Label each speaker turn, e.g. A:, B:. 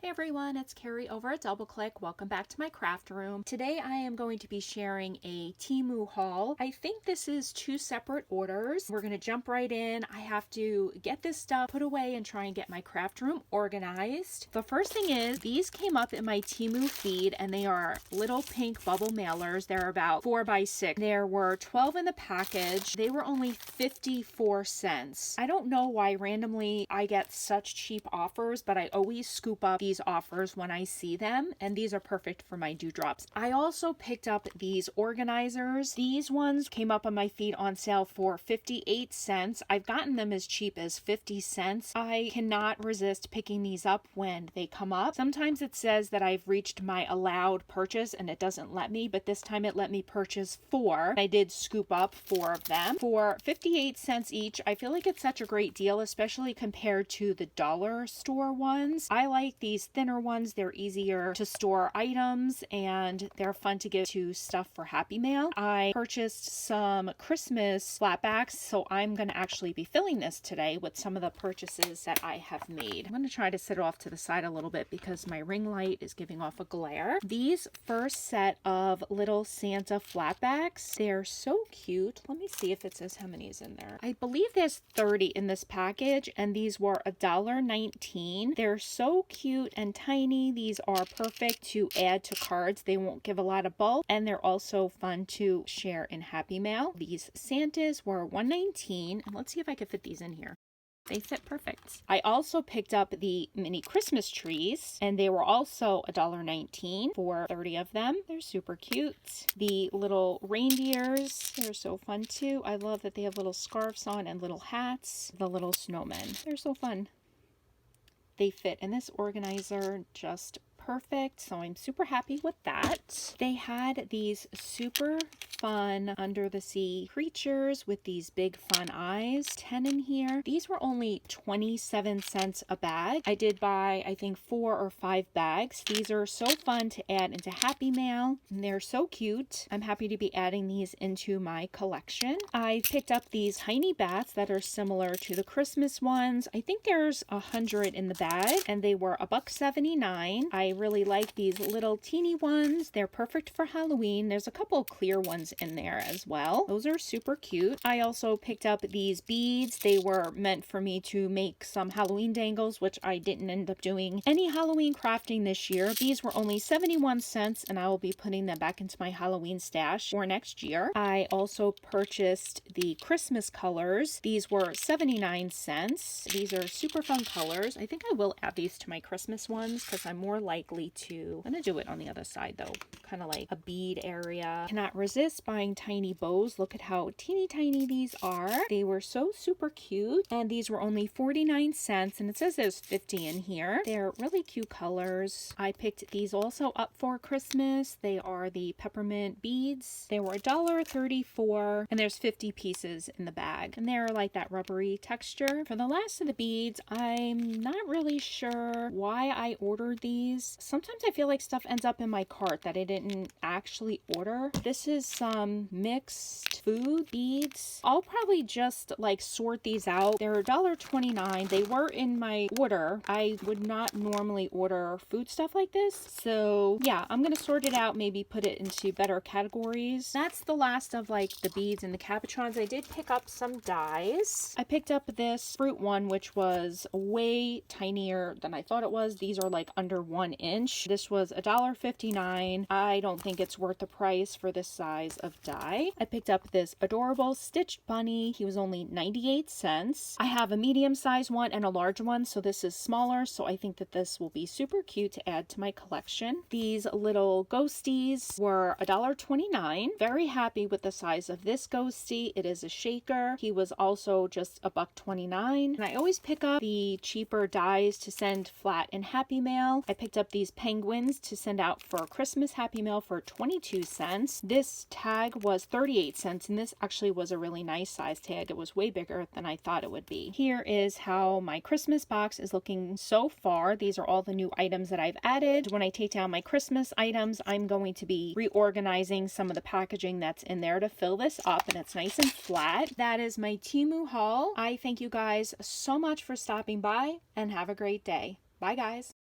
A: Hey everyone, it's Carrie over at Double Click. Welcome back to my craft room. Today I am going to be sharing a Temu haul. I think this is two separate orders. We're going to jump right in. I have to get this stuff put away and try and get my craft room organized. The first thing is these came up in my Temu feed and they are little pink bubble mailers. They're about 4 by 6. There were 12 in the package. They were only 54 cents. I don't know why randomly I get such cheap offers, but I always scoop up these offers when I see them, and these are perfect for my dewdrops. I also picked up these organizers. These ones came up on my feed on sale for 58 cents. I've gotten them as cheap as 50 cents. I cannot resist picking these up when they come up. Sometimes it says that I've reached my allowed purchase and it doesn't let me, but this time it let me purchase 4. I did scoop up 4 of them for 58 cents each. I feel like it's such a great deal, especially compared to the dollar store ones. I like these thinner ones. They're easier to store items and they're fun to give to stuff for Happy Mail. I purchased some Christmas flatbacks, so I'm going to actually be filling this today with some of the purchases that I have made. I'm going to try to sit it off to the side a little bit because my ring light is giving off a glare. These first set of little Santa flatbacks, they're so cute. Let me see if it says how many is in there. I believe there's 30 in this package and these were $1.19. They're so cute and tiny. These are perfect to add to cards. They won't give a lot of bulk and they're also fun to share in Happy Mail. These Santas were $1.19 and let's see if I can fit these in here. They fit perfect. I also picked up the mini Christmas trees and they were also $1.19 for 30 of them. They're super cute. The little reindeers, they're so fun too. I love that they have little scarves on and little hats. The little snowmen, they're so fun. They fit in this organizer just perfect, so I'm super happy with that. They had these super fun under the sea creatures with these big fun eyes, 10 in here. These were only 27 cents a bag. I did buy I think 4 or 5 bags. These are so fun to add into Happy Mail and they're so cute. I'm happy to be adding these into my collection. I picked up these tiny bats that are similar to the Christmas ones. I think there's 100 in the bag and they were $1.79. I really like these little teeny ones. They're perfect for Halloween. There's a couple clear ones in there as well. Those are super cute. I also picked up these beads. They were meant for me to make some Halloween dangles, which I didn't end up doing any Halloween crafting this year. These were only 71 cents and I will be putting them back into my Halloween stash for next year. I also purchased the Christmas colors. These were 79 cents. These are super fun colors. I think I will add these to my Christmas ones because I'm more likely to. I'm going to do it on the other side though, kind of like a bead area. Cannot resist buying tiny bows. Look at how teeny tiny these are. They were so super cute and these were only 49 cents and it says there's 50 in here. They're really cute colors. I picked these also up for Christmas. They are the peppermint beads. They were $1.34 and there's 50 pieces in the bag and they're like that rubbery texture. For the last of the beads, I'm not really sure why I ordered these. Sometimes I feel like stuff ends up in my cart that I didn't actually order. This is some mixed food beads. I'll probably just like sort these out. They're $1.29. They were in my order. I would not normally order food stuff like this. So yeah, I'm going to sort it out, maybe put it into better categories. That's the last of like the beads and the cabochons. I did pick up some dies. I picked up this fruit one, which was way tinier than I thought it was. These are like under 1 inch. This was $1.59. I don't think it's worth the price for this size of die. I picked up this adorable stitched bunny. He was only 98 cents. I have a medium size one and a large one, so this is smaller, so I think that this will be super cute to add to my collection. These little ghosties were $1.29. Very happy with the size of this ghostie. It is a shaker. He was also just $1.29. And I always pick up the cheaper dies to send flat in Happy Mail. I picked up these penguins to send out for Christmas Happy Mail for 22 cents. This tag was 38 cents and this actually was a really nice size tag. It was way bigger than I thought it would be. Here is how my Christmas box is looking so far. These are all the new items that I've added. When I take down my Christmas items, I'm going to be reorganizing some of the packaging that's in there to fill this up and it's nice and flat. That is my Temu haul. I thank you guys so much for stopping by and have a great day. Bye guys.